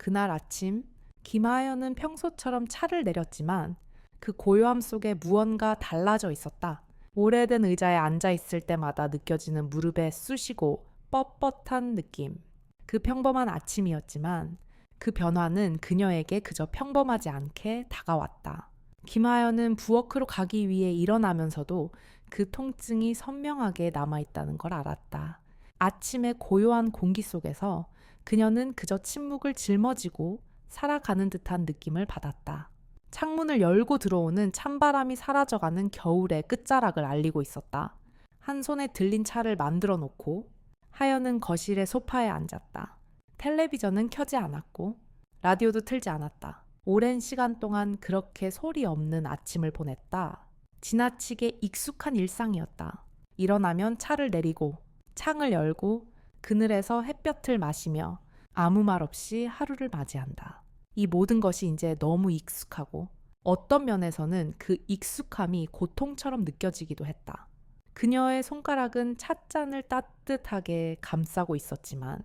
그날 아침 김하연은 평소처럼 차를 내렸지만 그 고요함 속에 무언가 달라져 있었다. 오래된 의자에 앉아 있을 때마다 느껴지는 무릎에 쑤시고 뻣뻣한 느낌. 그 평범한 아침이었지만 그 변화는 그녀에게 그저 평범하지 않게 다가왔다. 김하연은 부엌으로 가기 위해 일어나면서도 그 통증이 선명하게 남아있다는 걸 알았다. 아침의 고요한 공기 속에서 그녀는 그저 침묵을 짊어지고 살아가는 듯한 느낌을 받았다. 창문을 열고 들어오는 찬바람이 사라져가는 겨울의 끝자락을 알리고 있었다. 한 손에 들린 차를 만들어 놓고 하연은 거실의 소파에 앉았다. 텔레비전은 켜지 않았고 라디오도 틀지 않았다. 오랜 시간 동안 그렇게 소리 없는 아침을 보냈다. 지나치게 익숙한 일상이었다. 일어나면 차를 내리고 창을 열고 그늘에서 햇볕을 마시며 아무 말 없이 하루를 맞이한다. 이 모든 것이 이제 너무 익숙하고 어떤 면에서는 그 익숙함이 고통처럼 느껴지기도 했다. 그녀의 손가락은 찻잔을 따뜻하게 감싸고 있었지만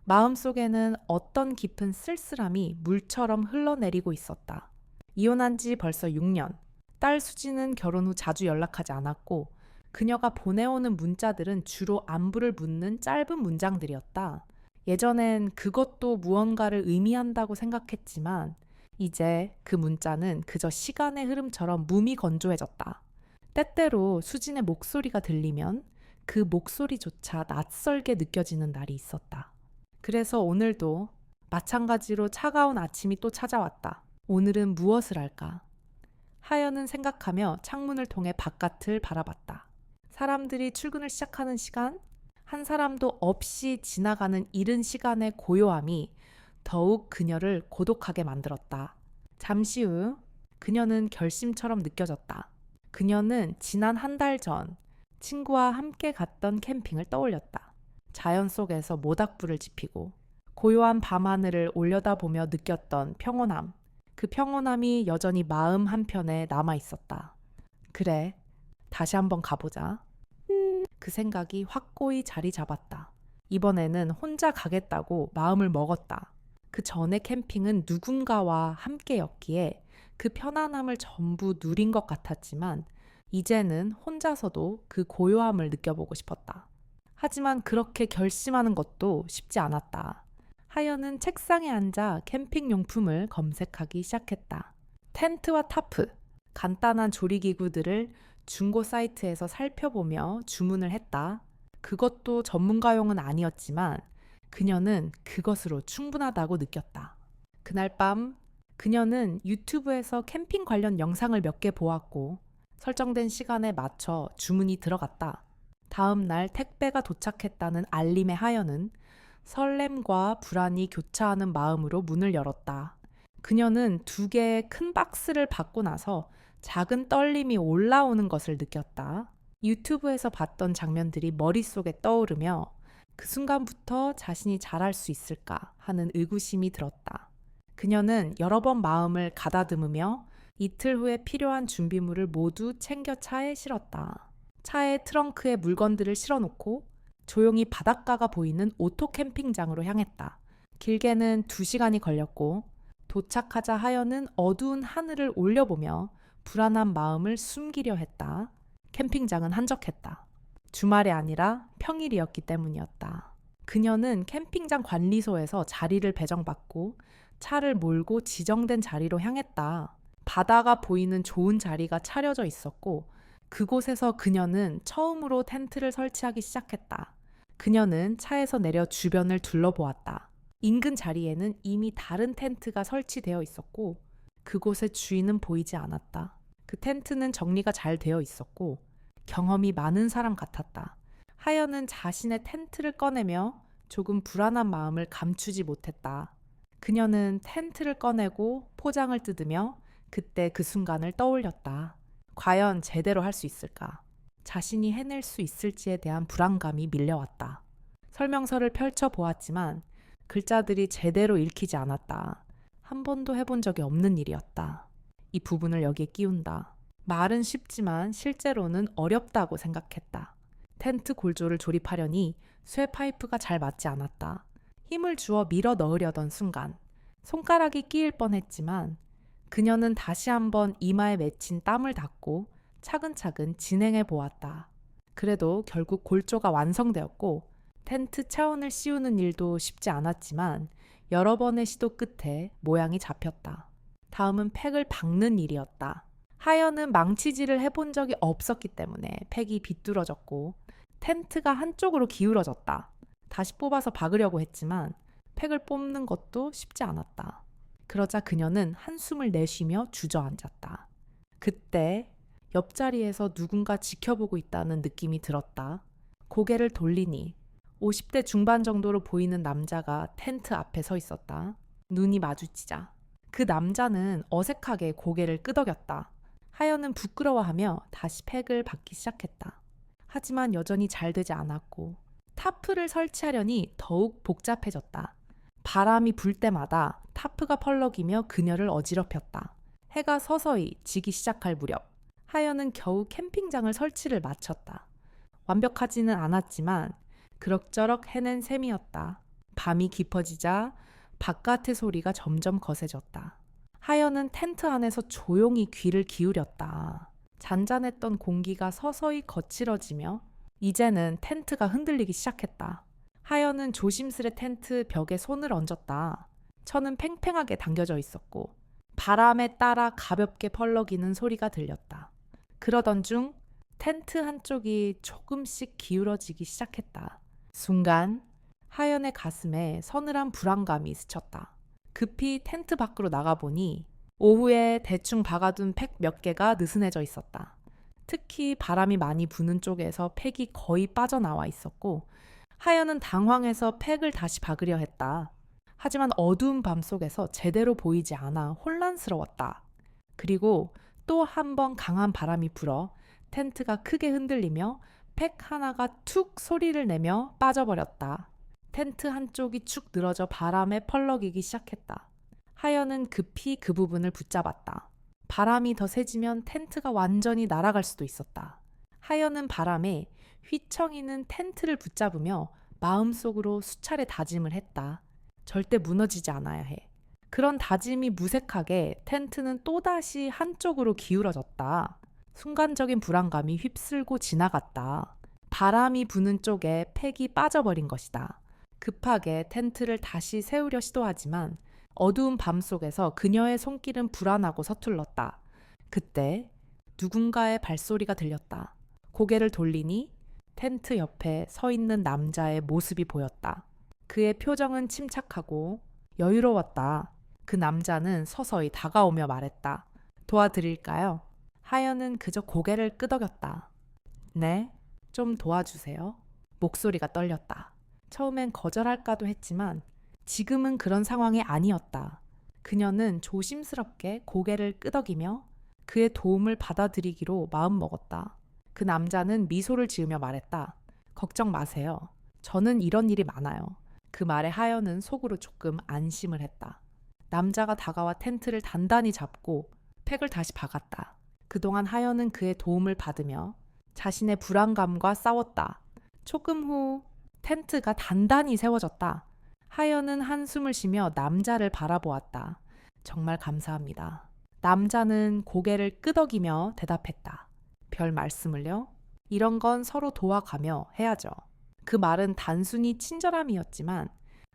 마음속에는 어떤 깊은 쓸쓸함이 물처럼 흘러내리고 있었다. 이혼한 지 벌써 6년. 딸 수지는 결혼 후 자주 연락하지 않았고 그녀가 보내오는 문자들은 주로 안부를 묻는 짧은 문장들이었다. 예전엔 그것도 무언가를 의미한다고 생각했지만 이제 그 문자는 그저 시간의 흐름처럼 무미건조해졌다. 때때로 수진의 목소리가 들리면 그 목소리조차 낯설게 느껴지는 날이 있었다. 그래서 오늘도 마찬가지로 차가운 아침이 또 찾아왔다. 오늘은 무엇을 할까? 하연은 생각하며 창문을 통해 바깥을 바라봤다. 사람들이 출근을 시작하는 시간, 한 사람도 없이 지나가는 이른 시간의 고요함이 더욱 그녀를 고독하게 만들었다. 잠시 후 그녀는 결심처럼 느껴졌다. 그녀는 지난 한 달 전 친구와 함께 갔던 캠핑을 떠올렸다. 자연 속에서 모닥불을 지피고 고요한 밤하늘을 올려다보며 느꼈던 평온함. 그 평온함이 여전히 마음 한편에 남아 있었다. 그래, 다시 한번 가보자. 그 생각이 확고히 자리 잡았다. 이번에는 혼자 가겠다고 마음을 먹었다. 그 전에 캠핑은 누군가와 함께였기에 그 편안함을 전부 누린 것 같았지만 이제는 혼자서도 그 고요함을 느껴보고 싶었다. 하지만 그렇게 결심하는 것도 쉽지 않았다. 하연은 책상에 앉아 캠핑 용품을 검색하기 시작했다. 텐트와 타프, 간단한 조리기구들을 중고 사이트에서 살펴보며 주문을 했다. 그것도 전문가용은 아니었지만 그녀는 그것으로 충분하다고 느꼈다. 그날 밤 그녀는 유튜브에서 캠핑 관련 영상을 몇 개 보았고 설정된 시간에 맞춰 주문이 들어갔다. 다음 날 택배가 도착했다는 알림의 하연은 설렘과 불안이 교차하는 마음으로 문을 열었다. 그녀는 2개의 큰 박스를 받고 나서 작은 떨림이 올라오는 것을 느꼈다. 유튜브에서 봤던 장면들이 머릿속에 떠오르며 그 순간부터 자신이 잘할 수 있을까 하는 의구심이 들었다. 그녀는 여러 번 마음을 가다듬으며 이틀 후에 필요한 준비물을 모두 챙겨 차에 실었다. 차의 트렁크에 물건들을 실어놓고 조용히 바닷가가 보이는 오토 캠핑장으로 향했다. 길게는 2시간이 걸렸고 도착하자 하연은 어두운 하늘을 올려보며 불안한 마음을 숨기려 했다. 캠핑장은 한적했다. 주말이 아니라 평일이었기 때문이었다. 그녀는 캠핑장 관리소에서 자리를 배정받고 차를 몰고 지정된 자리로 향했다. 바다가 보이는 좋은 자리가 차려져 있었고 그곳에서 그녀는 처음으로 텐트를 설치하기 시작했다. 그녀는 차에서 내려 주변을 둘러보았다. 인근 자리에는 이미 다른 텐트가 설치되어 있었고 그곳의 주인은 보이지 않았다. 그 텐트는 정리가 잘 되어 있었고 경험이 많은 사람 같았다. 하연은 자신의 텐트를 꺼내며 조금 불안한 마음을 감추지 못했다. 그녀는 텐트를 꺼내고 포장을 뜯으며 그때 그 순간을 떠올렸다. 과연 제대로 할 수 있을까? 자신이 해낼 수 있을지에 대한 불안감이 밀려왔다. 설명서를 펼쳐보았지만 글자들이 제대로 읽히지 않았다. 한 번도 해본 적이 없는 일이었다. 이 부분을 여기에 끼운다. 말은 쉽지만 실제로는 어렵다고 생각했다. 텐트 골조를 조립하려니 쇠 파이프가 잘 맞지 않았다. 힘을 주어 밀어 넣으려던 순간 손가락이 끼일 뻔했지만 그녀는 다시 한번 이마에 맺힌 땀을 닦고 차근차근 진행해 보았다. 그래도 결국 골조가 완성되었고 텐트 차원을 씌우는 일도 쉽지 않았지만 여러 번의 시도 끝에 모양이 잡혔다. 다음은 팩을 박는 일이었다. 하연은 망치질을 해본 적이 없었기 때문에 팩이 비뚤어졌고 텐트가 한쪽으로 기울어졌다. 다시 뽑아서 박으려고 했지만 팩을 뽑는 것도 쉽지 않았다. 그러자 그녀는 한숨을 내쉬며 주저앉았다. 그때 옆자리에서 누군가 지켜보고 있다는 느낌이 들었다. 고개를 돌리니 50대 중반 정도로 보이는 남자가 텐트 앞에 서 있었다. 눈이 마주치자 그 남자는 어색하게 고개를 끄덕였다. 하연은 부끄러워하며 다시 팩을 박기 시작했다. 하지만 여전히 잘 되지 않았고 타프를 설치하려니 더욱 복잡해졌다. 바람이 불 때마다 타프가 펄럭이며 그녀를 어지럽혔다. 해가 서서히 지기 시작할 무렵 하연은 겨우 캠핑장을 설치를 마쳤다. 완벽하지는 않았지만 그럭저럭 해낸 셈이었다. 밤이 깊어지자 바깥의 소리가 점점 거세졌다. 하연은 텐트 안에서 조용히 귀를 기울였다. 잔잔했던 공기가 서서히 거칠어지며 이제는 텐트가 흔들리기 시작했다. 하연은 조심스레 텐트 벽에 손을 얹었다. 천은 팽팽하게 당겨져 있었고 바람에 따라 가볍게 펄럭이는 소리가 들렸다. 그러던 중 텐트 한쪽이 조금씩 기울어지기 시작했다. 순간 하연의 가슴에 서늘한 불안감이 스쳤다. 급히 텐트 밖으로 나가보니 오후에 대충 박아둔 팩 몇 개가 느슨해져 있었다. 특히 바람이 많이 부는 쪽에서 팩이 거의 빠져나와 있었고 하연은 당황해서 팩을 다시 박으려 했다. 하지만 어두운 밤 속에서 제대로 보이지 않아 혼란스러웠다. 그리고 또 한 번 강한 바람이 불어 텐트가 크게 흔들리며 팩 하나가 툭 소리를 내며 빠져버렸다. 텐트 한쪽이 축 늘어져 바람에 펄럭이기 시작했다. 하연은 급히 그 부분을 붙잡았다. 바람이 더 세지면 텐트가 완전히 날아갈 수도 있었다. 하연은 바람에 휘청이는 텐트를 붙잡으며 마음속으로 수차례 다짐을 했다. 절대 무너지지 않아야 해. 그런 다짐이 무색하게 텐트는 또다시 한쪽으로 기울어졌다. 순간적인 불안감이 휩쓸고 지나갔다. 바람이 부는 쪽에 팩이 빠져버린 것이다. 급하게 텐트를 다시 세우려 시도하지만 어두운 밤 속에서 그녀의 손길은 불안하고 서툴렀다. 그때 누군가의 발소리가 들렸다. 고개를 돌리니 텐트 옆에 서 있는 남자의 모습이 보였다. 그의 표정은 침착하고 여유로웠다. 그 남자는 서서히 다가오며 말했다. 도와드릴까요? 하연은 그저 고개를 끄덕였다. 네, 좀 도와주세요. 목소리가 떨렸다. 처음엔 거절할까도 했지만 지금은 그런 상황이 아니었다. 그녀는 조심스럽게 고개를 끄덕이며 그의 도움을 받아들이기로 마음먹었다. 그 남자는 미소를 지으며 말했다. 걱정 마세요. 저는 이런 일이 많아요. 그 말에 하연은 속으로 조금 안심을 했다. 남자가 다가와 텐트를 단단히 잡고 팩을 다시 박았다. 그동안 하연은 그의 도움을 받으며 자신의 불안감과 싸웠다. 조금 후 텐트가 단단히 세워졌다. 하연은 한숨을 쉬며 남자를 바라보았다. 정말 감사합니다. 남자는 고개를 끄덕이며 대답했다. 별 말씀을요? 이런 건 서로 도와가며 해야죠. 그 말은 단순히 친절함이었지만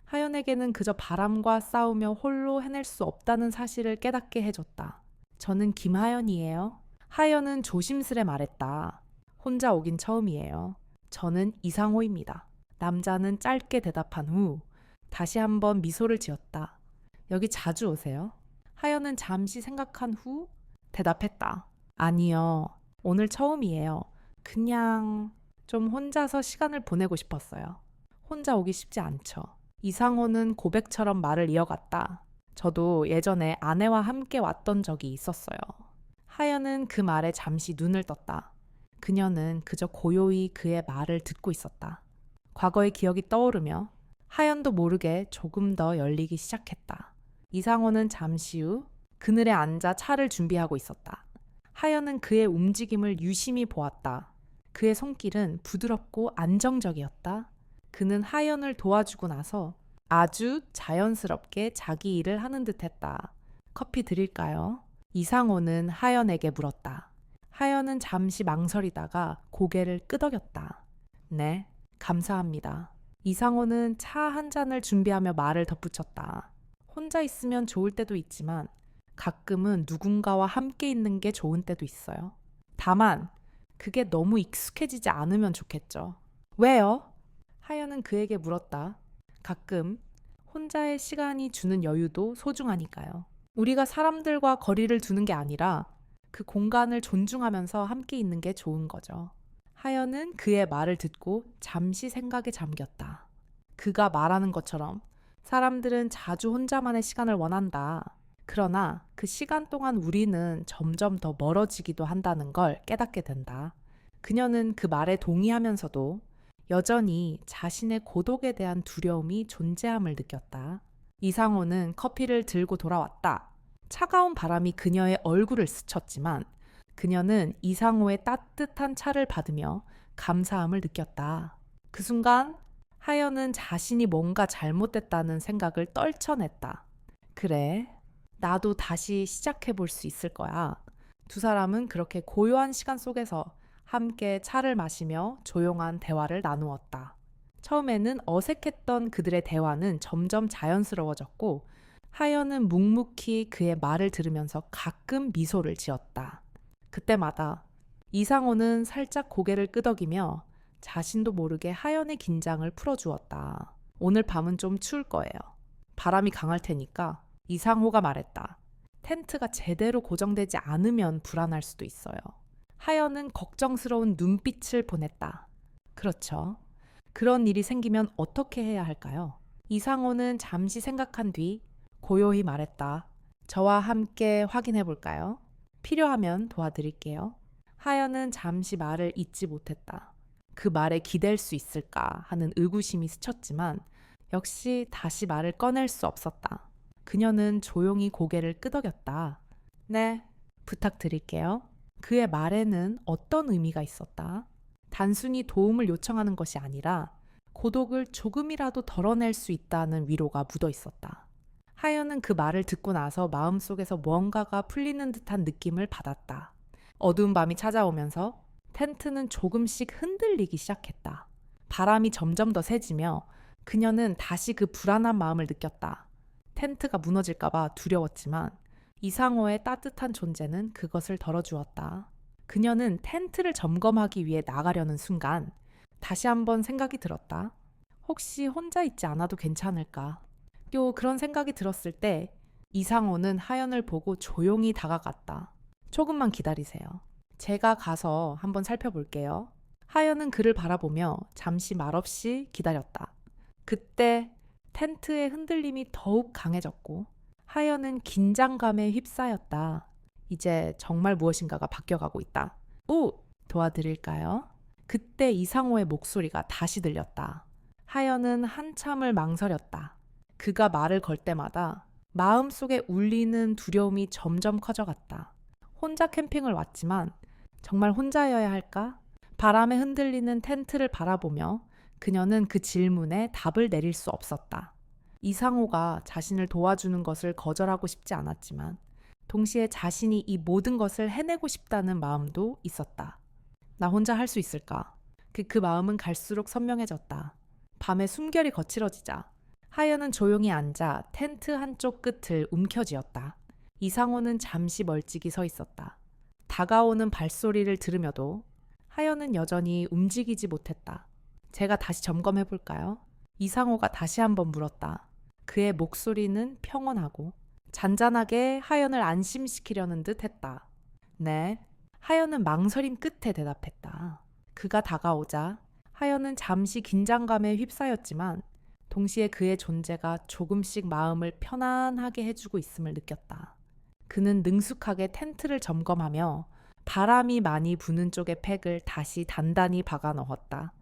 하연에게는 그저 바람과 싸우며 홀로 해낼 수 없다는 사실을 깨닫게 해줬다. 저는 김하연이에요. 하연은 조심스레 말했다. 혼자 오긴 처음이에요. 저는 이상호입니다. 남자는 짧게 대답한 후 다시 한번 미소를 지었다. 여기 자주 오세요? 하연은 잠시 생각한 후 대답했다. 아니요. 오늘 처음이에요. 그냥 좀 혼자서 시간을 보내고 싶었어요. 혼자 오기 쉽지 않죠. 이상호는 고백처럼 말을 이어갔다. 저도 예전에 아내와 함께 왔던 적이 있었어요. 하연은 그 말에 잠시 눈을 떴다. 그녀는 그저 고요히 그의 말을 듣고 있었다. 과거의 기억이 떠오르며 하연도 모르게 조금 더 열리기 시작했다. 이상호는 잠시 후 그늘에 앉아 차를 준비하고 있었다. 하연은 그의 움직임을 유심히 보았다. 그의 손길은 부드럽고 안정적이었다. 그는 하연을 도와주고 나서 아주 자연스럽게 자기 일을 하는 듯했다. 커피 드릴까요? 이상호는 하연에게 물었다. 하연은 잠시 망설이다가 고개를 끄덕였다. 네, 감사합니다. 이상호는 차 한 잔을 준비하며 말을 덧붙였다. 혼자 있으면 좋을 때도 있지만 가끔은 누군가와 함께 있는 게 좋은 때도 있어요. 다만 그게 너무 익숙해지지 않으면 좋겠죠. 왜요? 하연은 그에게 물었다. 가끔 혼자의 시간이 주는 여유도 소중하니까요. 우리가 사람들과 거리를 두는 게 아니라 그 공간을 존중하면서 함께 있는 게 좋은 거죠. 하연은 그의 말을 듣고 잠시 생각에 잠겼다. 그가 말하는 것처럼 사람들은 자주 혼자만의 시간을 원한다. 그러나 그 시간 동안 우리는 점점 더 멀어지기도 한다는 걸 깨닫게 된다. 그녀는 그 말에 동의하면서도 여전히 자신의 고독에 대한 두려움이 존재함을 느꼈다. 이상호는 커피를 들고 돌아왔다. 차가운 바람이 그녀의 얼굴을 스쳤지만 그녀는 이상호의 따뜻한 차를 받으며 감사함을 느꼈다. 그 순간 하연은 자신이 뭔가 잘못됐다는 생각을 떨쳐냈다. 그래, 나도 다시 시작해 볼 수 있을 거야. 두 사람은 그렇게 고요한 시간 속에서 함께 차를 마시며 조용한 대화를 나누었다. 처음에는 어색했던 그들의 대화는 점점 자연스러워졌고 하연은 묵묵히 그의 말을 들으면서 가끔 미소를 지었다. 그때마다 이상호는 살짝 고개를 끄덕이며 자신도 모르게 하연의 긴장을 풀어주었다. 오늘 밤은 좀 추울 거예요. 바람이 강할 테니까. 이상호가 말했다. 텐트가 제대로 고정되지 않으면 불안할 수도 있어요. 하연은 걱정스러운 눈빛을 보냈다. 그렇죠. 그런 일이 생기면 어떻게 해야 할까요? 이상호는 잠시 생각한 뒤 고요히 말했다. 저와 함께 확인해 볼까요? 필요하면 도와드릴게요. 하연은 잠시 말을 잇지 못했다. 그 말에 기댈 수 있을까 하는 의구심이 스쳤지만 역시 다시 말을 꺼낼 수 없었다. 그녀는 조용히 고개를 끄덕였다. 네, 부탁드릴게요. 그의 말에는 어떤 의미가 있었다? 단순히 도움을 요청하는 것이 아니라 고독을 조금이라도 덜어낼 수 있다는 위로가 묻어 있었다. 하연은 그 말을 듣고 나서 마음속에서 무언가가 풀리는 듯한 느낌을 받았다. 어두운 밤이 찾아오면서 텐트는 조금씩 흔들리기 시작했다. 바람이 점점 더 세지며 그녀는 다시 그 불안한 마음을 느꼈다. 텐트가 무너질까봐 두려웠지만 이상호의 따뜻한 존재는 그것을 덜어주었다. 그녀는 텐트를 점검하기 위해 나가려는 순간 다시 한번 생각이 들었다. 혹시 혼자 있지 않아도 괜찮을까? 또 그런 생각이 들었을 때 이상호는 하연을 보고 조용히 다가갔다. 조금만 기다리세요. 제가 가서 한번 살펴볼게요. 하연은 그를 바라보며 잠시 말없이 기다렸다. 그때 텐트의 흔들림이 더욱 강해졌고 하연은 긴장감에 휩싸였다. 이제 정말 무엇인가가 바뀌어가고 있다. 오! 도와드릴까요? 그때 이상호의 목소리가 다시 들렸다. 하연은 한참을 망설였다. 그가 말을 걸 때마다 마음속에 울리는 두려움이 점점 커져갔다. 혼자 캠핑을 왔지만 정말 혼자여야 할까? 바람에 흔들리는 텐트를 바라보며 그녀는 그 질문에 답을 내릴 수 없었다. 이상호가 자신을 도와주는 것을 거절하고 싶지 않았지만 동시에 자신이 이 모든 것을 해내고 싶다는 마음도 있었다. 나 혼자 할 수 있을까? 그 마음은 갈수록 선명해졌다. 밤에 숨결이 거칠어지자 하연은 조용히 앉아 텐트 한쪽 끝을 움켜쥐었다. 이상호는 잠시 멀찍이 서 있었다. 다가오는 발소리를 들으며도 하연은 여전히 움직이지 못했다. 제가 다시 점검해 볼까요? 이상호가 다시 한번 물었다. 그의 목소리는 평온하고 잔잔하게 하연을 안심시키려는 듯 했다. 네. 하연은 망설임 끝에 대답했다. 그가 다가오자 하연은 잠시 긴장감에 휩싸였지만 동시에 그의 존재가 조금씩 마음을 편안하게 해주고 있음을 느꼈다. 그는 능숙하게 텐트를 점검하며 바람이 많이 부는 쪽의 팩을 다시 단단히 박아 넣었다.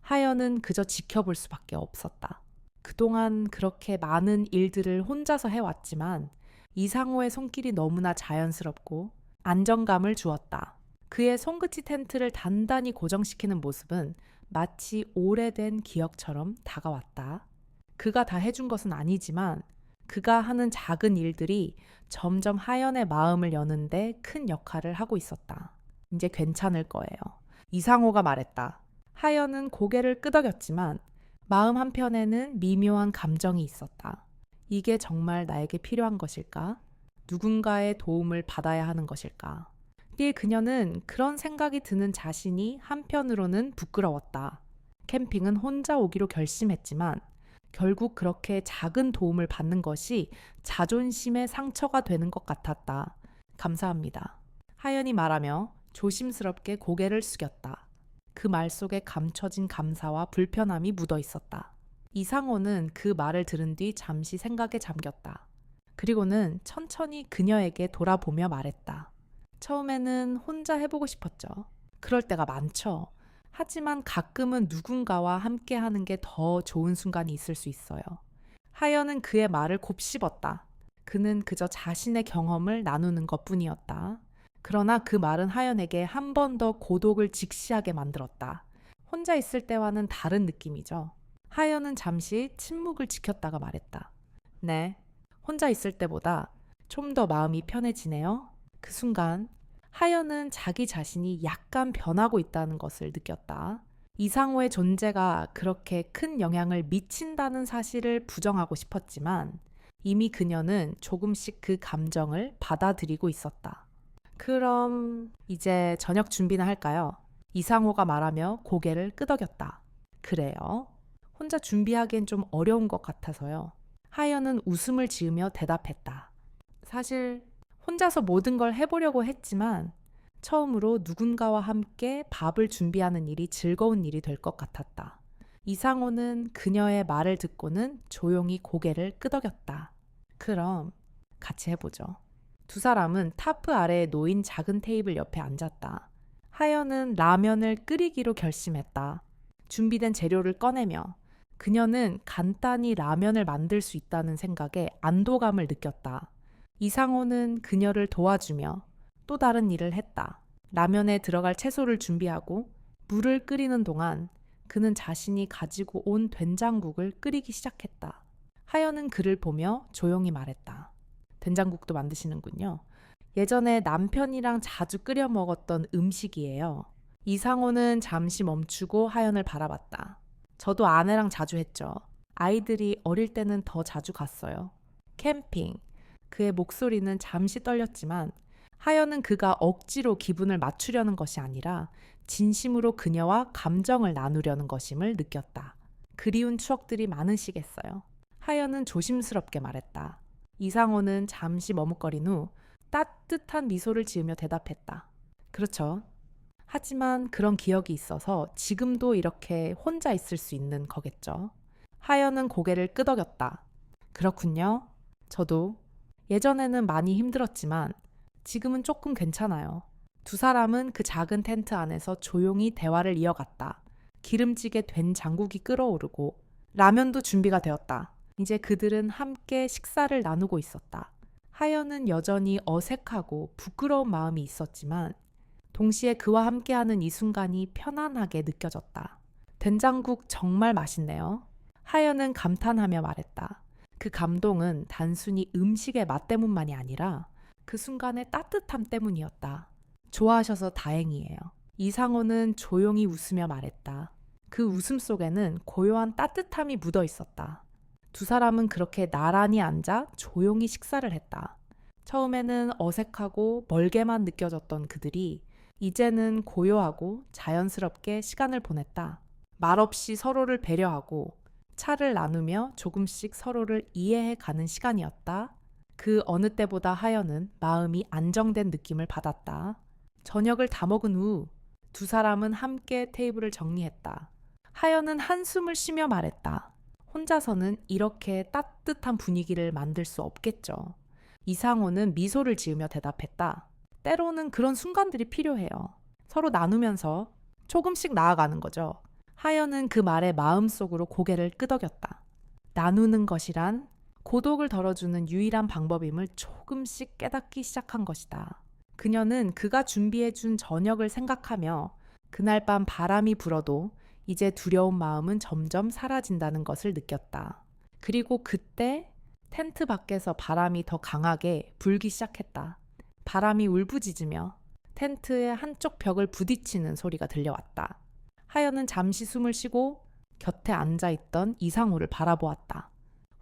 하연은 그저 지켜볼 수밖에 없었다. 그동안 그렇게 많은 일들을 혼자서 해왔지만 이상호의 손길이 너무나 자연스럽고 안정감을 주었다. 그의 손끝이 텐트를 단단히 고정시키는 모습은 마치 오래된 기억처럼 다가왔다. 그가 다 해준 것은 아니지만 그가 하는 작은 일들이 점점 하연의 마음을 여는데 큰 역할을 하고 있었다. 이제 괜찮을 거예요. 이상호가 말했다. 하연은 고개를 끄덕였지만 마음 한편에는 미묘한 감정이 있었다. 이게 정말 나에게 필요한 것일까? 누군가의 도움을 받아야 하는 것일까? 뒤에 그녀는 그런 생각이 드는 자신이 한편으로는 부끄러웠다. 캠핑은 혼자 오기로 결심했지만 결국 그렇게 작은 도움을 받는 것이 자존심의 상처가 되는 것 같았다. 감사합니다. 하연이 말하며 조심스럽게 고개를 숙였다. 그 말 속에 감춰진 감사와 불편함이 묻어 있었다. 이상호는 그 말을 들은 뒤 잠시 생각에 잠겼다. 그리고는 천천히 그녀에게 돌아보며 말했다. 처음에는 혼자 해보고 싶었죠. 그럴 때가 많죠. 하지만 가끔은 누군가와 함께 하는 게 더 좋은 순간이 있을 수 있어요. 하연은 그의 말을 곱씹었다. 그는 그저 자신의 경험을 나누는 것뿐이었다. 그러나 그 말은 하연에게 한 번 더 고독을 직시하게 만들었다. 혼자 있을 때와는 다른 느낌이죠. 하연은 잠시 침묵을 지켰다가 말했다. 네, 혼자 있을 때보다 좀 더 마음이 편해지네요. 그 순간 하연은 자기 자신이 약간 변하고 있다는 것을 느꼈다. 이상호의 존재가 그렇게 큰 영향을 미친다는 사실을 부정하고 싶었지만 이미 그녀는 조금씩 그 감정을 받아들이고 있었다. 그럼 이제 저녁 준비나 할까요? 이상호가 말하며 고개를 끄덕였다. 그래요. 혼자 준비하기엔 좀 어려운 것 같아서요. 하연은 웃음을 지으며 대답했다. 사실 혼자서 모든 걸 해보려고 했지만 처음으로 누군가와 함께 밥을 준비하는 일이 즐거운 일이 될 것 같았다. 이상호는 그녀의 말을 듣고는 조용히 고개를 끄덕였다. 그럼 같이 해보죠. 두 사람은 타프 아래에 놓인 작은 테이블 옆에 앉았다. 하연은 라면을 끓이기로 결심했다. 준비된 재료를 꺼내며 그녀는 간단히 라면을 만들 수 있다는 생각에 안도감을 느꼈다. 이상호는 그녀를 도와주며 또 다른 일을 했다. 라면에 들어갈 채소를 준비하고 물을 끓이는 동안 그는 자신이 가지고 온 된장국을 끓이기 시작했다. 하연은 그를 보며 조용히 말했다. 된장국도 만드시는군요. 예전에 남편이랑 자주 끓여 먹었던 음식이에요. 이상호는 잠시 멈추고 하연을 바라봤다. 저도 아내랑 자주 했죠. 아이들이 어릴 때는 더 자주 갔어요. 캠핑. 그의 목소리는 잠시 떨렸지만 하연은 그가 억지로 기분을 맞추려는 것이 아니라 진심으로 그녀와 감정을 나누려는 것임을 느꼈다. 그리운 추억들이 많으시겠어요. 하연은 조심스럽게 말했다. 이상호는 잠시 머뭇거린 후 따뜻한 미소를 지으며 대답했다. 그렇죠. 하지만 그런 기억이 있어서 지금도 이렇게 혼자 있을 수 있는 거겠죠. 하연은 고개를 끄덕였다. 그렇군요. 저도 예전에는 많이 힘들었지만 지금은 조금 괜찮아요. 두 사람은 그 작은 텐트 안에서 조용히 대화를 이어갔다. 기름지게 된 장국이 끓어오르고 라면도 준비가 되었다. 이제 그들은 함께 식사를 나누고 있었다. 하연은 여전히 어색하고 부끄러운 마음이 있었지만 동시에 그와 함께하는 이 순간이 편안하게 느껴졌다. 된장국 정말 맛있네요. 하연은 감탄하며 말했다. 그 감동은 단순히 음식의 맛 때문만이 아니라 그 순간의 따뜻함 때문이었다. 좋아하셔서 다행이에요. 이상호는 조용히 웃으며 말했다. 그 웃음 속에는 고요한 따뜻함이 묻어 있었다. 두 사람은 그렇게 나란히 앉아 조용히 식사를 했다. 처음에는 어색하고 멀게만 느껴졌던 그들이 이제는 고요하고 자연스럽게 시간을 보냈다. 말없이 서로를 배려하고 차를 나누며 조금씩 서로를 이해해 가는 시간이었다. 그 어느 때보다 하연은 마음이 안정된 느낌을 받았다. 저녁을 다 먹은 후 두 사람은 함께 테이블을 정리했다. 하연은 한숨을 쉬며 말했다. 혼자서는 이렇게 따뜻한 분위기를 만들 수 없겠죠. 이상호는 미소를 지으며 대답했다. 때로는 그런 순간들이 필요해요. 서로 나누면서 조금씩 나아가는 거죠. 하연은 그 말에 마음속으로 고개를 끄덕였다. 나누는 것이란 고독을 덜어주는 유일한 방법임을 조금씩 깨닫기 시작한 것이다. 그녀는 그가 준비해준 저녁을 생각하며 그날 밤 바람이 불어도 이제 두려운 마음은 점점 사라진다는 것을 느꼈다. 그리고 그때 텐트 밖에서 바람이 더 강하게 불기 시작했다. 바람이 울부짖으며 텐트의 한쪽 벽을 부딪히는 소리가 들려왔다. 하연은 잠시 숨을 쉬고 곁에 앉아있던 이상호를 바라보았다.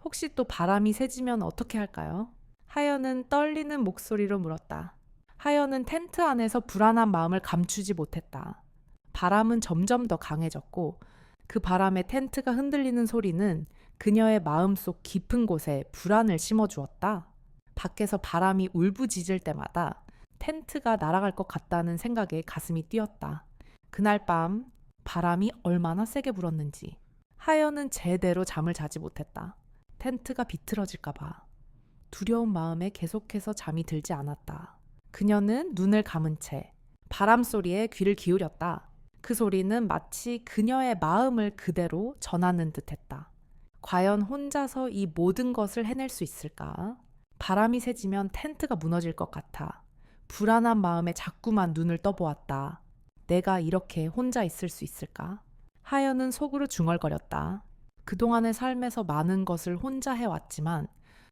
혹시 또 바람이 세지면 어떻게 할까요? 하연은 떨리는 목소리로 물었다. 하연은 텐트 안에서 불안한 마음을 감추지 못했다. 바람은 점점 더 강해졌고 그 바람에 텐트가 흔들리는 소리는 그녀의 마음속 깊은 곳에 불안을 심어주었다. 밖에서 바람이 울부짖을 때마다 텐트가 날아갈 것 같다는 생각에 가슴이 뛰었다. 그날 밤 바람이 얼마나 세게 불었는지 하연은 제대로 잠을 자지 못했다. 텐트가 비틀어질까 봐. 두려운 마음에 계속해서 잠이 들지 않았다. 그녀는 눈을 감은 채 바람 소리에 귀를 기울였다. 그 소리는 마치 그녀의 마음을 그대로 전하는 듯했다. 과연 혼자서 이 모든 것을 해낼 수 있을까? 바람이 세지면 텐트가 무너질 것 같아. 불안한 마음에 자꾸만 눈을 떠보았다. 내가 이렇게 혼자 있을 수 있을까? 하연은 속으로 중얼거렸다. 그동안의 삶에서 많은 것을 혼자 해왔지만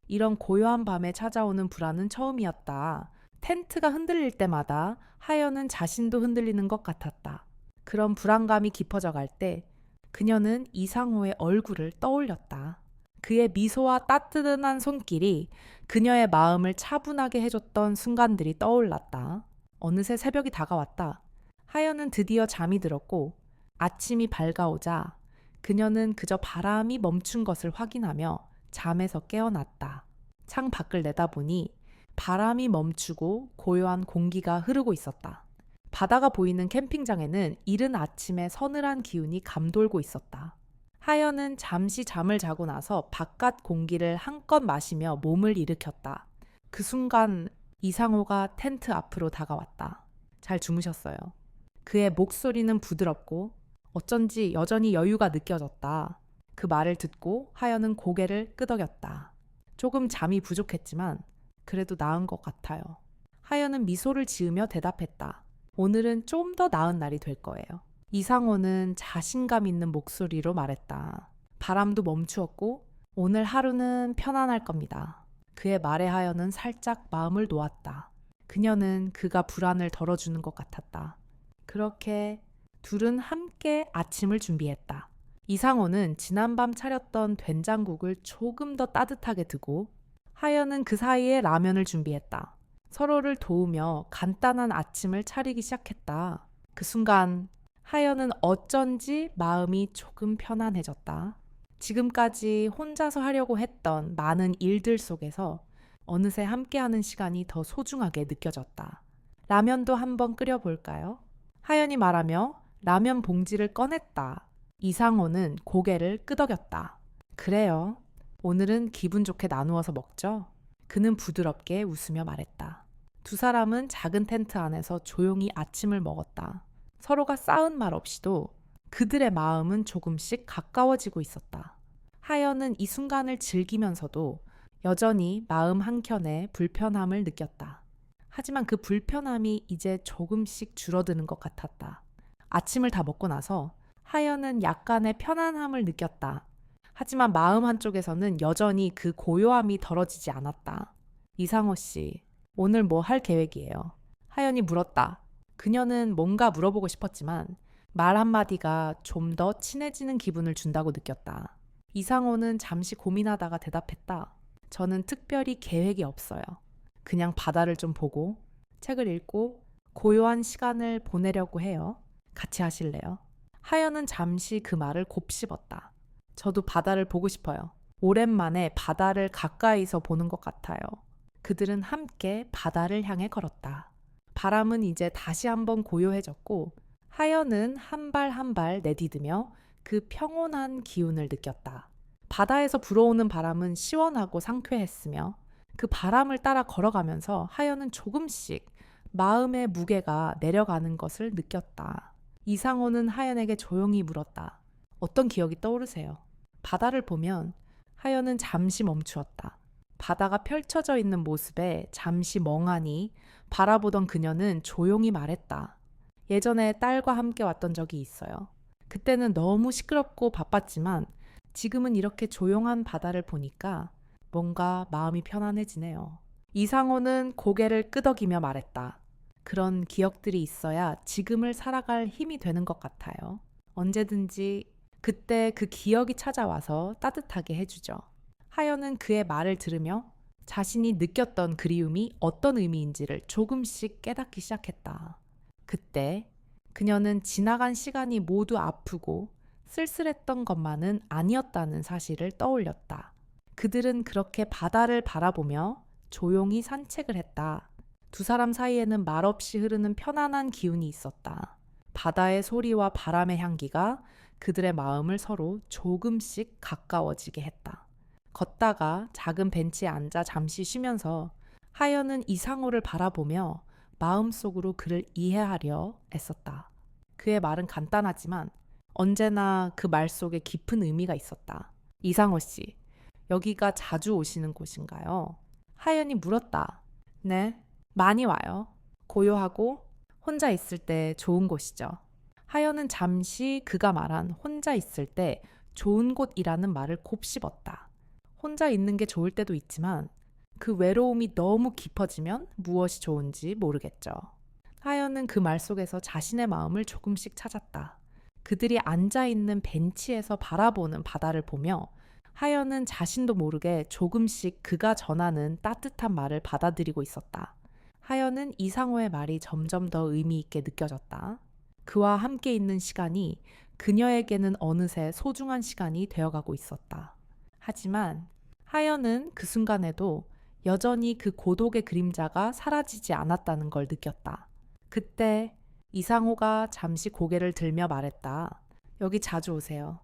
이런 고요한 밤에 찾아오는 불안은 처음이었다. 텐트가 흔들릴 때마다 하연은 자신도 흔들리는 것 같았다. 그런 불안감이 깊어져 갈 때 그녀는 이상호의 얼굴을 떠올렸다. 그의 미소와 따뜻한 손길이 그녀의 마음을 차분하게 해줬던 순간들이 떠올랐다. 어느새 새벽이 다가왔다. 하연은 드디어 잠이 들었고 아침이 밝아오자 그녀는 그저 바람이 멈춘 것을 확인하며 잠에서 깨어났다. 창 밖을 내다보니 바람이 멈추고 고요한 공기가 흐르고 있었다. 바다가 보이는 캠핑장에는 이른 아침에 서늘한 기운이 감돌고 있었다. 하연은 잠시 잠을 자고 나서 바깥 공기를 한껏 마시며 몸을 일으켰다. 그 순간 이상호가 텐트 앞으로 다가왔다. 잘 주무셨어요. 그의 목소리는 부드럽고 어쩐지 여전히 여유가 느껴졌다. 그 말을 듣고 하연은 고개를 끄덕였다. 조금 잠이 부족했지만 그래도 나은 것 같아요. 하연은 미소를 지으며 대답했다. 오늘은 좀 더 나은 날이 될 거예요. 이상호는 자신감 있는 목소리로 말했다. 바람도 멈추었고 오늘 하루는 편안할 겁니다. 그의 말에 하연은 살짝 마음을 놓았다. 그녀는 그가 불안을 덜어주는 것 같았다. 그렇게 둘은 함께 아침을 준비했다. 이상호는 지난밤 차렸던 된장국을 조금 더 따뜻하게 두고 하연은 그 사이에 라면을 준비했다. 서로를 도우며 간단한 아침을 차리기 시작했다. 그 순간 하연은 어쩐지 마음이 조금 편안해졌다. 지금까지 혼자서 하려고 했던 많은 일들 속에서 어느새 함께하는 시간이 더 소중하게 느껴졌다. 라면도 한번 끓여볼까요? 하연이 말하며 라면 봉지를 꺼냈다. 이상호는 고개를 끄덕였다. 그래요. 오늘은 기분 좋게 나누어서 먹죠? 그는 부드럽게 웃으며 말했다. 두 사람은 작은 텐트 안에서 조용히 아침을 먹었다. 서로가 싸운 말 없이도 그들의 마음은 조금씩 가까워지고 있었다. 하연은 이 순간을 즐기면서도 여전히 마음 한켠에 불편함을 느꼈다. 하지만 그 불편함이 이제 조금씩 줄어드는 것 같았다. 아침을 다 먹고 나서 하연은 약간의 편안함을 느꼈다. 하지만 마음 한쪽에서는 여전히 그 고요함이 덜어지지 않았다. 이상호 씨, 오늘 뭐 할 계획이에요? 하연이 물었다. 그녀는 뭔가 물어보고 싶었지만 말 한마디가 좀 더 친해지는 기분을 준다고 느꼈다. 이상호는 잠시 고민하다가 대답했다. 저는 특별히 계획이 없어요. 그냥 바다를 좀 보고 책을 읽고 고요한 시간을 보내려고 해요. 같이 하실래요? 하연은 잠시 그 말을 곱씹었다. 저도 바다를 보고 싶어요. 오랜만에 바다를 가까이서 보는 것 같아요. 그들은 함께 바다를 향해 걸었다. 바람은 이제 다시 한번 고요해졌고 하연은 한 발 한 발 내디디며 그 평온한 기운을 느꼈다. 바다에서 불어오는 바람은 시원하고 상쾌했으며 그 바람을 따라 걸어가면서 하연은 조금씩 마음의 무게가 내려가는 것을 느꼈다. 이상호는 하연에게 조용히 물었다. 어떤 기억이 떠오르세요? 바다를 보면 하연은 잠시 멈추었다. 바다가 펼쳐져 있는 모습에 잠시 멍하니 바라보던 그녀는 조용히 말했다. 예전에 딸과 함께 왔던 적이 있어요. 그때는 너무 시끄럽고 바빴지만 지금은 이렇게 조용한 바다를 보니까 뭔가 마음이 편안해지네요. 이상호는 고개를 끄덕이며 말했다. 그런 기억들이 있어야 지금을 살아갈 힘이 되는 것 같아요. 언제든지 그때 그 기억이 찾아와서 따뜻하게 해주죠. 하연은 그의 말을 들으며 자신이 느꼈던 그리움이 어떤 의미인지를 조금씩 깨닫기 시작했다. 그때 그녀는 지나간 시간이 모두 아프고 쓸쓸했던 것만은 아니었다는 사실을 떠올렸다. 그들은 그렇게 바다를 바라보며 조용히 산책을 했다. 두 사람 사이에는 말없이 흐르는 편안한 기운이 있었다. 바다의 소리와 바람의 향기가 그들의 마음을 서로 조금씩 가까워지게 했다. 걷다가 작은 벤치에 앉아 잠시 쉬면서 하연은 이상호를 바라보며 마음속으로 그를 이해하려 애썼다. 그의 말은 간단하지만 언제나 그 말 속에 깊은 의미가 있었다. 이상호 씨, 여기가 자주 오시는 곳인가요? 하연이 물었다. 네, 많이 와요. 고요하고 혼자 있을 때 좋은 곳이죠. 하연은 잠시 그가 말한 혼자 있을 때 좋은 곳이라는 말을 곱씹었다. 혼자 있는 게 좋을 때도 있지만 그 외로움이 너무 깊어지면 무엇이 좋은지 모르겠죠. 하연은 그 말 속에서 자신의 마음을 조금씩 찾았다. 그들이 앉아있는 벤치에서 바라보는 바다를 보며 하연은 자신도 모르게 조금씩 그가 전하는 따뜻한 말을 받아들이고 있었다. 하연은 이상호의 말이 점점 더 의미 있게 느껴졌다. 그와 함께 있는 시간이 그녀에게는 어느새 소중한 시간이 되어가고 있었다. 하지만 하연은 그 순간에도 여전히 그 고독의 그림자가 사라지지 않았다는 걸 느꼈다. 그때 이상호가 잠시 고개를 들며 말했다. 여기 자주 오세요.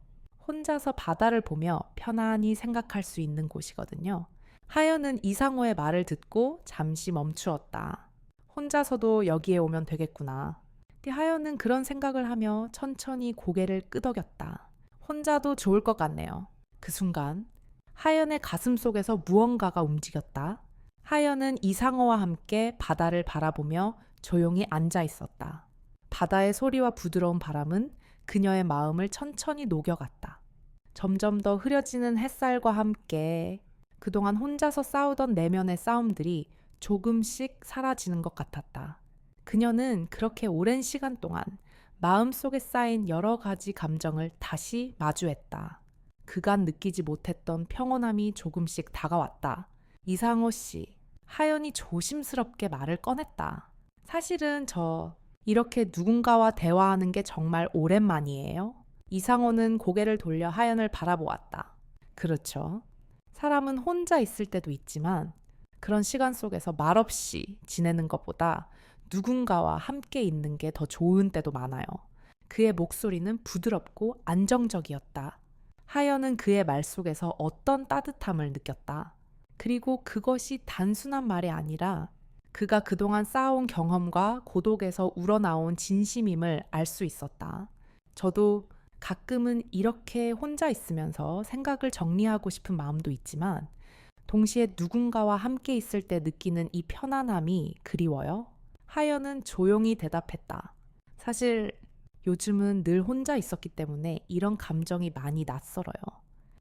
혼자서 바다를 보며 편안히 생각할 수 있는 곳이거든요. 하연은 이상호의 말을 듣고 잠시 멈추었다. 혼자서도 여기에 오면 되겠구나. 하연은 그런 생각을 하며 천천히 고개를 끄덕였다. 혼자도 좋을 것 같네요. 그 순간 하연의 가슴 속에서 무언가가 움직였다. 하연은 이상호와 함께 바다를 바라보며 조용히 앉아 있었다. 바다의 소리와 부드러운 바람은 그녀의 마음을 천천히 녹여갔다. 점점 더 흐려지는 햇살과 함께 그동안 혼자서 싸우던 내면의 싸움들이 조금씩 사라지는 것 같았다. 그녀는 그렇게 오랜 시간 동안 마음속에 쌓인 여러 가지 감정을 다시 마주했다. 그간 느끼지 못했던 평온함이 조금씩 다가왔다. 이상호 씨, 하연이 조심스럽게 말을 꺼냈다. 사실은 저 이렇게 누군가와 대화하는 게 정말 오랜만이에요. 이상호는 고개를 돌려 하연을 바라보았다. 그렇죠. 사람은 혼자 있을 때도 있지만 그런 시간 속에서 말없이 지내는 것보다 누군가와 함께 있는 게 더 좋은 때도 많아요. 그의 목소리는 부드럽고 안정적이었다. 하연은 그의 말 속에서 어떤 따뜻함을 느꼈다. 그리고 그것이 단순한 말이 아니라 그가 그동안 쌓아온 경험과 고독에서 우러나온 진심임을 알 수 있었다. 저도 가끔은 이렇게 혼자 있으면서 생각을 정리하고 싶은 마음도 있지만 동시에 누군가와 함께 있을 때 느끼는 이 편안함이 그리워요. 하연은 조용히 대답했다. 사실 요즘은 늘 혼자 있었기 때문에 이런 감정이 많이 낯설어요.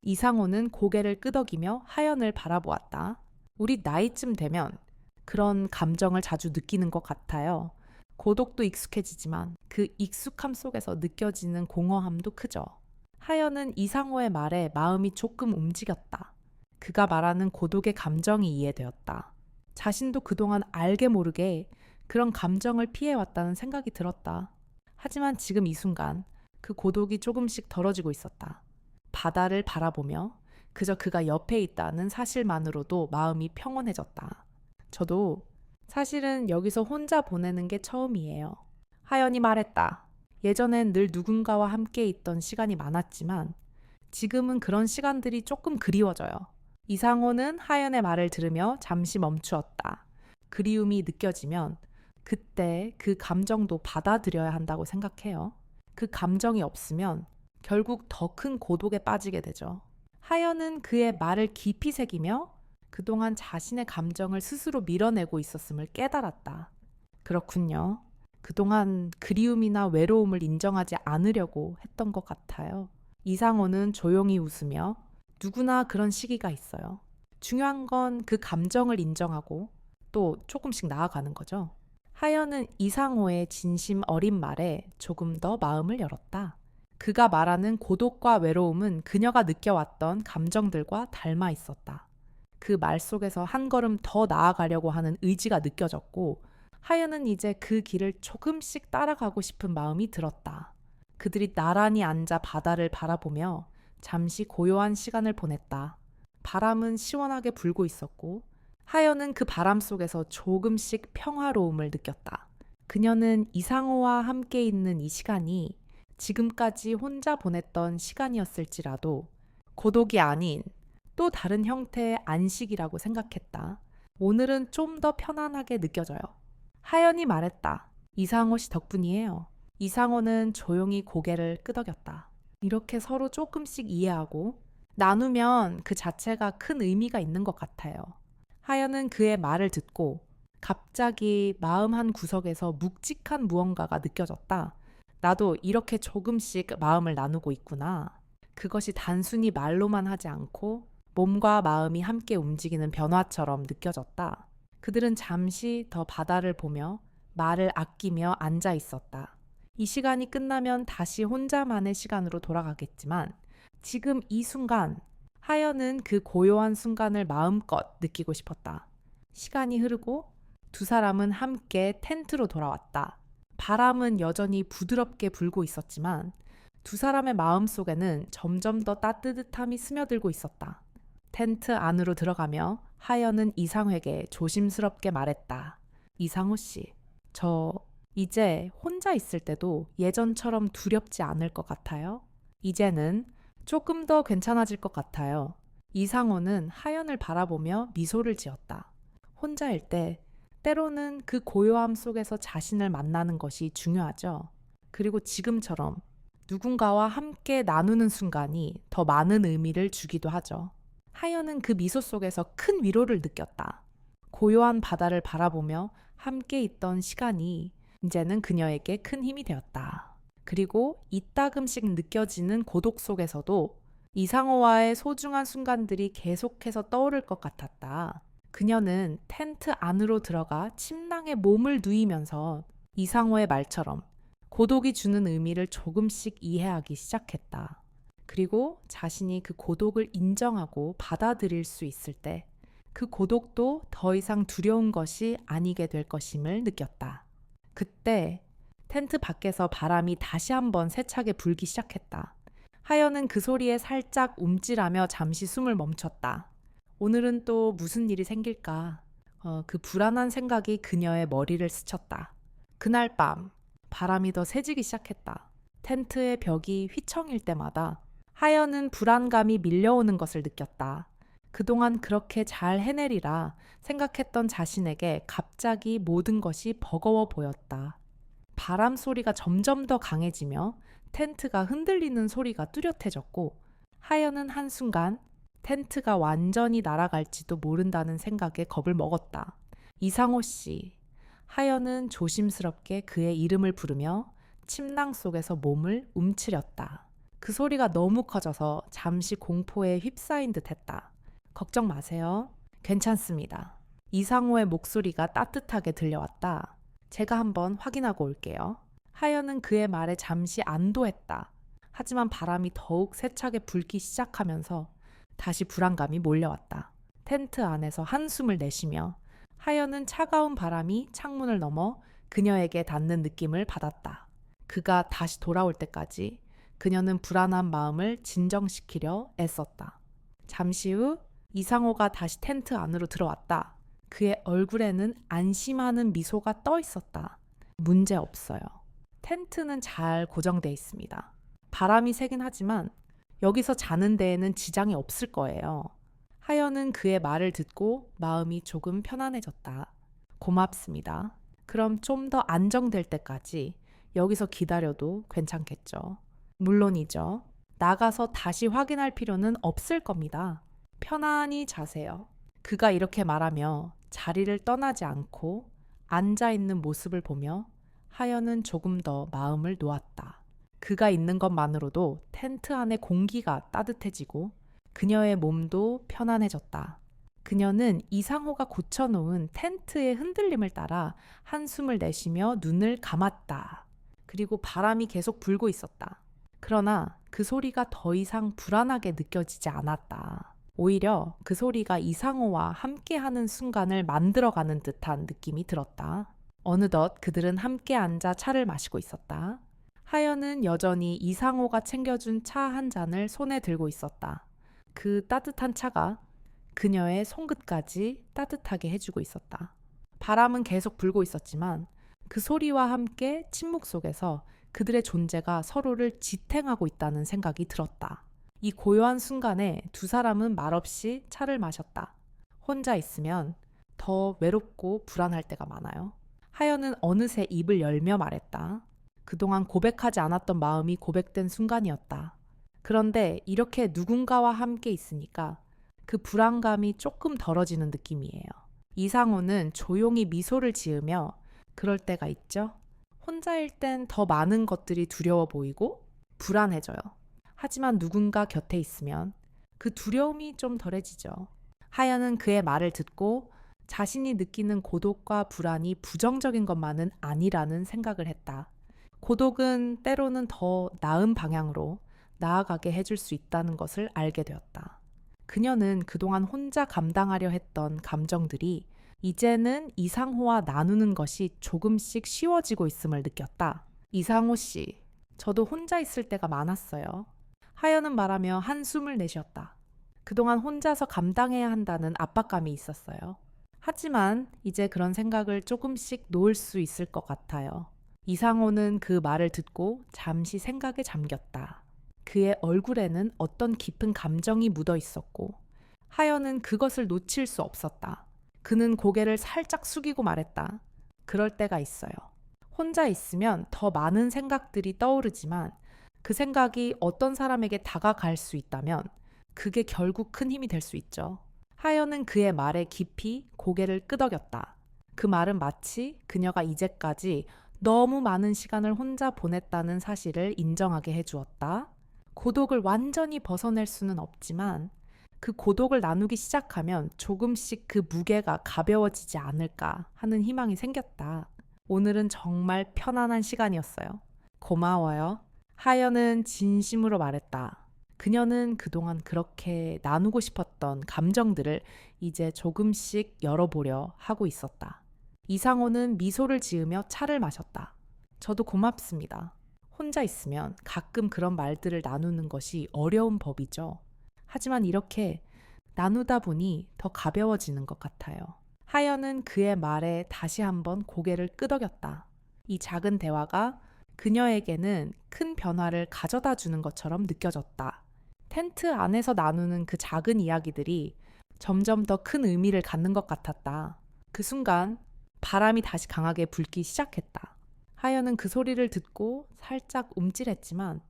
이상호는 고개를 끄덕이며 하연을 바라보았다. 우리 나이쯤 되면 그런 감정을 자주 느끼는 것 같아요. 고독도 익숙해지지만 그 익숙함 속에서 느껴지는 공허함도 크죠. 하연은 이상호의 말에 마음이 조금 움직였다. 그가 말하는 고독의 감정이 이해되었다. 자신도 그동안 알게 모르게 그런 감정을 피해왔다는 생각이 들었다. 하지만 지금 이 순간 그 고독이 조금씩 덜어지고 있었다. 바다를 바라보며 그저 그가 옆에 있다는 사실만으로도 마음이 평온해졌다. 저도 사실은 여기서 혼자 보내는 게 처음이에요. 하연이 말했다. 예전엔 늘 누군가와 함께 있던 시간이 많았지만 지금은 그런 시간들이 조금 그리워져요. 이상호는 하연의 말을 들으며 잠시 멈추었다. 그리움이 느껴지면 그때 그 감정도 받아들여야 한다고 생각해요. 그 감정이 없으면 결국 더 큰 고독에 빠지게 되죠. 하연은 그의 말을 깊이 새기며 그동안 자신의 감정을 스스로 밀어내고 있었음을 깨달았다. 그렇군요. 그동안 그리움이나 외로움을 인정하지 않으려고 했던 것 같아요. 이상호는 조용히 웃으며 누구나 그런 시기가 있어요. 중요한 건 그 감정을 인정하고 또 조금씩 나아가는 거죠. 하연은 이상호의 진심 어린 말에 조금 더 마음을 열었다. 그가 말하는 고독과 외로움은 그녀가 느껴왔던 감정들과 닮아 있었다. 그 말 속에서 한 걸음 더 나아가려고 하는 의지가 느껴졌고 하연은 이제 그 길을 조금씩 따라가고 싶은 마음이 들었다. 그들이 나란히 앉아 바다를 바라보며 잠시 고요한 시간을 보냈다. 바람은 시원하게 불고 있었고 하연은 그 바람 속에서 조금씩 평화로움을 느꼈다. 그녀는 이상호와 함께 있는 이 시간이 지금까지 혼자 보냈던 시간이었을지라도 고독이 아닌 또 다른 형태의 안식이라고 생각했다. 오늘은 좀 더 편안하게 느껴져요. 하연이 말했다. 이상호 씨 덕분이에요. 이상호는 조용히 고개를 끄덕였다. 이렇게 서로 조금씩 이해하고 나누면 그 자체가 큰 의미가 있는 것 같아요. 하연은 그의 말을 듣고 갑자기 마음 한 구석에서 묵직한 무언가가 느껴졌다. 나도 이렇게 조금씩 마음을 나누고 있구나. 그것이 단순히 말로만 하지 않고 몸과 마음이 함께 움직이는 변화처럼 느껴졌다. 그들은 잠시 더 바다를 보며 말을 아끼며 앉아 있었다. 이 시간이 끝나면 다시 혼자만의 시간으로 돌아가겠지만 지금 이 순간 하연은 그 고요한 순간을 마음껏 느끼고 싶었다. 시간이 흐르고 두 사람은 함께 텐트로 돌아왔다. 바람은 여전히 부드럽게 불고 있었지만 두 사람의 마음 속에는 점점 더 따뜻함이 스며들고 있었다. 텐트 안으로 들어가며 하연은 이상호에게 조심스럽게 말했다. 이상호 씨, 저 이제 혼자 있을 때도 예전처럼 두렵지 않을 것 같아요. 이제는 조금 더 괜찮아질 것 같아요. 이상호는 하연을 바라보며 미소를 지었다. 혼자일 때 때로는 그 고요함 속에서 자신을 만나는 것이 중요하죠. 그리고 지금처럼 누군가와 함께 나누는 순간이 더 많은 의미를 주기도 하죠. 하연은 그 미소 속에서 큰 위로를 느꼈다. 고요한 바다를 바라보며 함께 있던 시간이 이제는 그녀에게 큰 힘이 되었다. 그리고 이따금씩 느껴지는 고독 속에서도 이상호와의 소중한 순간들이 계속해서 떠오를 것 같았다. 그녀는 텐트 안으로 들어가 침낭에 몸을 누이면서 이상호의 말처럼 고독이 주는 의미를 조금씩 이해하기 시작했다. 그리고 자신이 그 고독을 인정하고 받아들일 수 있을 때 그 고독도 더 이상 두려운 것이 아니게 될 것임을 느꼈다. 그때 텐트 밖에서 바람이 다시 한번 세차게 불기 시작했다. 하연은 그 소리에 살짝 움찔하며 잠시 숨을 멈췄다. 오늘은 또 무슨 일이 생길까? 그 불안한 생각이 그녀의 머리를 스쳤다. 그날 밤 바람이 더 세지기 시작했다. 텐트의 벽이 휘청일 때마다 하연은 불안감이 밀려오는 것을 느꼈다. 그동안 그렇게 잘 해내리라 생각했던 자신에게 갑자기 모든 것이 버거워 보였다. 바람 소리가 점점 더 강해지며 텐트가 흔들리는 소리가 뚜렷해졌고 하연은 한순간 텐트가 완전히 날아갈지도 모른다는 생각에 겁을 먹었다. 이상호 씨. 하연은 조심스럽게 그의 이름을 부르며 침낭 속에서 몸을 움츠렸다. 그 소리가 너무 커져서 잠시 공포에 휩싸인 듯 했다. 걱정 마세요. 괜찮습니다. 이상호의 목소리가 따뜻하게 들려왔다. 제가 한번 확인하고 올게요. 하연은 그의 말에 잠시 안도했다. 하지만 바람이 더욱 세차게 불기 시작하면서 다시 불안감이 몰려왔다. 텐트 안에서 한숨을 내쉬며 하연은 차가운 바람이 창문을 넘어 그녀에게 닿는 느낌을 받았다. 그가 다시 돌아올 때까지 그녀는 불안한 마음을 진정시키려 애썼다. 잠시 후 이상호가 다시 텐트 안으로 들어왔다. 그의 얼굴에는 안심하는 미소가 떠 있었다. 문제 없어요. 텐트는 잘 고정돼 있습니다. 바람이 세긴 하지만 여기서 자는 데에는 지장이 없을 거예요. 하연은 그의 말을 듣고 마음이 조금 편안해졌다. 고맙습니다. 그럼 좀 더 안정될 때까지 여기서 기다려도 괜찮겠죠. 물론이죠. 나가서 다시 확인할 필요는 없을 겁니다. 편안히 자세요. 그가 이렇게 말하며 자리를 떠나지 않고 앉아 있는 모습을 보며 하연은 조금 더 마음을 놓았다. 그가 있는 것만으로도 텐트 안의 공기가 따뜻해지고 그녀의 몸도 편안해졌다. 그녀는 이상호가 고쳐놓은 텐트의 흔들림을 따라 한숨을 내쉬며 눈을 감았다. 그리고 바람이 계속 불고 있었다. 그러나 그 소리가 더 이상 불안하게 느껴지지 않았다. 오히려 그 소리가 이상호와 함께하는 순간을 만들어가는 듯한 느낌이 들었다. 어느덧 그들은 함께 앉아 차를 마시고 있었다. 하연은 여전히 이상호가 챙겨준 차 한 잔을 손에 들고 있었다. 그 따뜻한 차가 그녀의 손끝까지 따뜻하게 해주고 있었다. 바람은 계속 불고 있었지만 그 소리와 함께 침묵 속에서 그들의 존재가 서로를 지탱하고 있다는 생각이 들었다. 이 고요한 순간에 두 사람은 말없이 차를 마셨다. 혼자 있으면 더 외롭고 불안할 때가 많아요. 하연은 어느새 입을 열며 말했다. 그동안 고백하지 않았던 마음이 고백된 순간이었다. 그런데 이렇게 누군가와 함께 있으니까 그 불안감이 조금 덜어지는 느낌이에요. 이상호는 조용히 미소를 지으며 그럴 때가 있죠. 혼자일 땐 더 많은 것들이 두려워 보이고 불안해져요. 하지만 누군가 곁에 있으면 그 두려움이 좀 덜해지죠. 하연은 그의 말을 듣고 자신이 느끼는 고독과 불안이 부정적인 것만은 아니라는 생각을 했다. 고독은 때로는 더 나은 방향으로 나아가게 해줄 수 있다는 것을 알게 되었다. 그녀는 그동안 혼자 감당하려 했던 감정들이 이제는 이상호와 나누는 것이 조금씩 쉬워지고 있음을 느꼈다. 이상호 씨, 저도 혼자 있을 때가 많았어요. 하연은 말하며 한숨을 내쉬었다. 그동안 혼자서 감당해야 한다는 압박감이 있었어요. 하지만 이제 그런 생각을 조금씩 놓을 수 있을 것 같아요. 이상호는 그 말을 듣고 잠시 생각에 잠겼다. 그의 얼굴에는 어떤 깊은 감정이 묻어 있었고 하연은 그것을 놓칠 수 없었다. 그는 고개를 살짝 숙이고 말했다. 그럴 때가 있어요. 혼자 있으면 더 많은 생각들이 떠오르지만 그 생각이 어떤 사람에게 다가갈 수 있다면 그게 결국 큰 힘이 될 수 있죠. 하연은 그의 말에 깊이 고개를 끄덕였다. 그 말은 마치 그녀가 이제까지 너무 많은 시간을 혼자 보냈다는 사실을 인정하게 해주었다. 고독을 완전히 벗어낼 수는 없지만 그 고독을 나누기 시작하면 조금씩 그 무게가 가벼워지지 않을까 하는 희망이 생겼다. 오늘은 정말 편안한 시간이었어요. 고마워요. 하연은 진심으로 말했다. 그녀는 그동안 그렇게 나누고 싶었던 감정들을 이제 조금씩 열어보려 하고 있었다. 이상호는 미소를 지으며 차를 마셨다. 저도 고맙습니다. 혼자 있으면 가끔 그런 말들을 나누는 것이 어려운 법이죠. 하지만 이렇게 나누다 보니 더 가벼워지는 것 같아요. 하연은 그의 말에 다시 한번 고개를 끄덕였다. 이 작은 대화가 그녀에게는 큰 변화를 가져다 주는 것처럼 느껴졌다. 텐트 안에서 나누는 그 작은 이야기들이 점점 더 큰 의미를 갖는 것 같았다. 그 순간 바람이 다시 강하게 불기 시작했다. 하연은 그 소리를 듣고 살짝 움찔했지만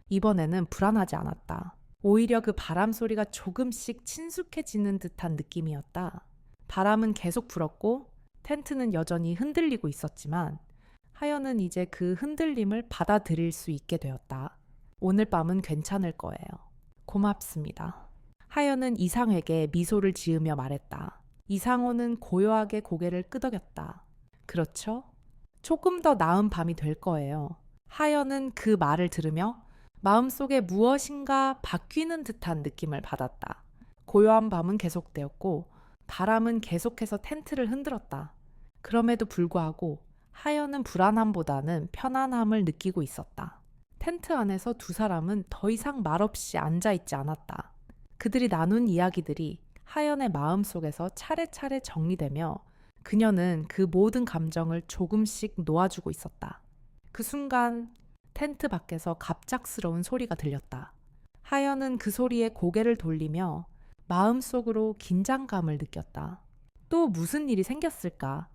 이번에는 불안하지 않았다. 오히려 그 바람 소리가 조금씩 친숙해지는 듯한 느낌이었다. 바람은 계속 불었고 텐트는 여전히 흔들리고 있었지만 하연은 이제 그 흔들림을 받아들일 수 있게 되었다. 오늘 밤은 괜찮을 거예요. 고맙습니다. 하연은 이상호에게 미소를 지으며 말했다. 이상호는 고요하게 고개를 끄덕였다. 그렇죠? 조금 더 나은 밤이 될 거예요. 하연은 그 말을 들으며 마음속에 무엇인가 바뀌는 듯한 느낌을 받았다. 고요한 밤은 계속되었고 바람은 계속해서 텐트를 흔들었다. 그럼에도 불구하고 하연은 불안함보다는 편안함을 느끼고 있었다. 텐트 안에서 두 사람은 더 이상 말없이 앉아있지 않았다. 그들이 나눈 이야기들이 하연의 마음속에서 차례차례 정리되며 그녀는 그 모든 감정을 조금씩 놓아주고 있었다. 그 순간 텐트 밖에서 갑작스러운 소리가 들렸다. 하연은 그 소리에 고개를 돌리며 마음속으로 긴장감을 느꼈다. 또 무슨 일이 생겼을까?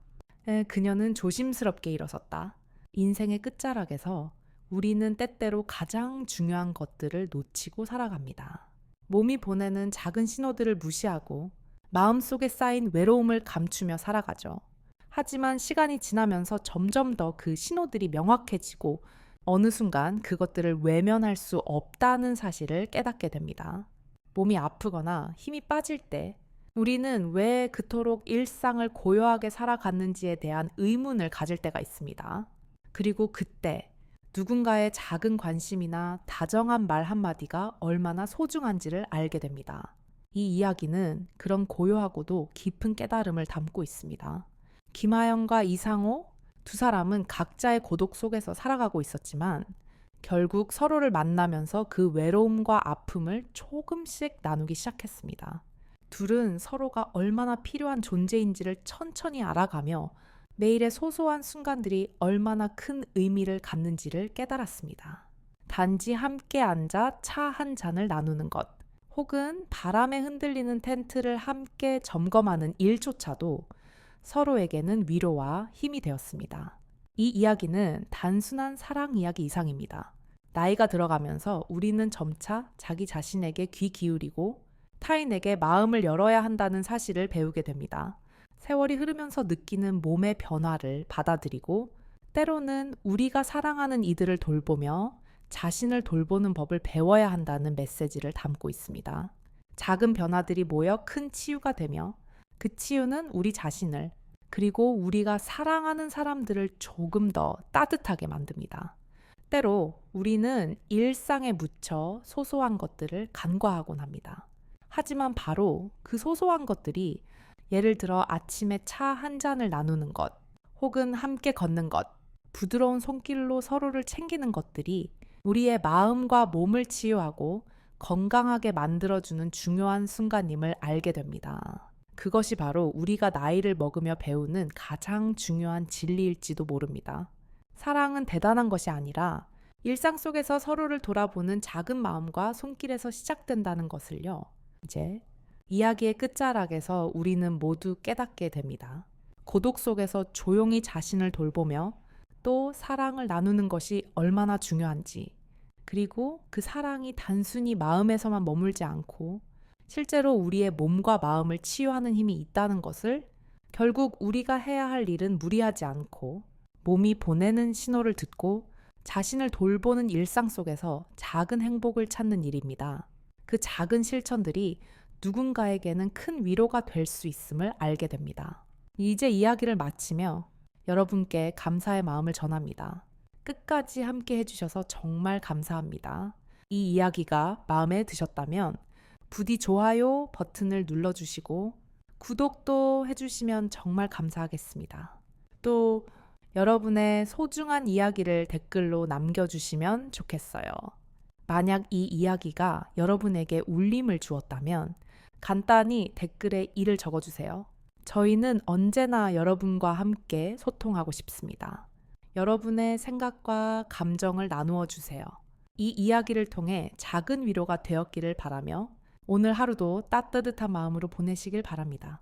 그녀는 조심스럽게 일어섰다. 인생의 끝자락에서 우리는 때때로 가장 중요한 것들을 놓치고 살아갑니다. 몸이 보내는 작은 신호들을 무시하고 마음속에 쌓인 외로움을 감추며 살아가죠. 하지만 시간이 지나면서 점점 더 그 신호들이 명확해지고 어느 순간 그것들을 외면할 수 없다는 사실을 깨닫게 됩니다. 몸이 아프거나 힘이 빠질 때 우리는 왜 그토록 일상을 고요하게 살아갔는지에 대한 의문을 가질 때가 있습니다. 그리고 그때 누군가의 작은 관심이나 다정한 말 한마디가 얼마나 소중한지를 알게 됩니다. 이 이야기는 그런 고요하고도 깊은 깨달음을 담고 있습니다. 김하영과 이상호 두 사람은 각자의 고독 속에서 살아가고 있었지만 결국 서로를 만나면서 그 외로움과 아픔을 조금씩 나누기 시작했습니다. 둘은 서로가 얼마나 필요한 존재인지를 천천히 알아가며 매일의 소소한 순간들이 얼마나 큰 의미를 갖는지를 깨달았습니다. 단지 함께 앉아 차 한 잔을 나누는 것, 혹은 바람에 흔들리는 텐트를 함께 점검하는 일조차도 서로에게는 위로와 힘이 되었습니다. 이 이야기는 단순한 사랑 이야기 이상입니다. 나이가 들어가면서 우리는 점차 자기 자신에게 귀 기울이고 타인에게 마음을 열어야 한다는 사실을 배우게 됩니다. 세월이 흐르면서 느끼는 몸의 변화를 받아들이고 때로는 우리가 사랑하는 이들을 돌보며 자신을 돌보는 법을 배워야 한다는 메시지를 담고 있습니다. 작은 변화들이 모여 큰 치유가 되며 그 치유는 우리 자신을 그리고 우리가 사랑하는 사람들을 조금 더 따뜻하게 만듭니다. 때로 우리는 일상에 묻혀 소소한 것들을 간과하곤 합니다. 하지만 바로 그 소소한 것들이 예를 들어 아침에 차 한 잔을 나누는 것, 혹은 함께 걷는 것, 부드러운 손길로 서로를 챙기는 것들이 우리의 마음과 몸을 치유하고 건강하게 만들어주는 중요한 순간임을 알게 됩니다. 그것이 바로 우리가 나이를 먹으며 배우는 가장 중요한 진리일지도 모릅니다. 사랑은 대단한 것이 아니라 일상 속에서 서로를 돌아보는 작은 마음과 손길에서 시작된다는 것을요. 이제 이야기의 끝자락에서 우리는 모두 깨닫게 됩니다. 고독 속에서 조용히 자신을 돌보며 또 사랑을 나누는 것이 얼마나 중요한지, 그리고 그 사랑이 단순히 마음에서만 머물지 않고 실제로 우리의 몸과 마음을 치유하는 힘이 있다는 것을, 결국 우리가 해야 할 일은 무리하지 않고 몸이 보내는 신호를 듣고 자신을 돌보는 일상 속에서 작은 행복을 찾는 일입니다. 그 작은 실천들이 누군가에게는 큰 위로가 될 수 있음을 알게 됩니다. 이제 이야기를 마치며 여러분께 감사의 마음을 전합니다. 끝까지 함께 해주셔서 정말 감사합니다. 이 이야기가 마음에 드셨다면 부디 좋아요 버튼을 눌러주시고 구독도 해주시면 정말 감사하겠습니다. 또 여러분의 소중한 이야기를 댓글로 남겨주시면 좋겠어요. 만약 이 이야기가 여러분에게 울림을 주었다면 간단히 댓글에 이를 적어주세요. 저희는 언제나 여러분과 함께 소통하고 싶습니다. 여러분의 생각과 감정을 나누어 주세요. 이 이야기를 통해 작은 위로가 되었기를 바라며 오늘 하루도 따뜻한 마음으로 보내시길 바랍니다.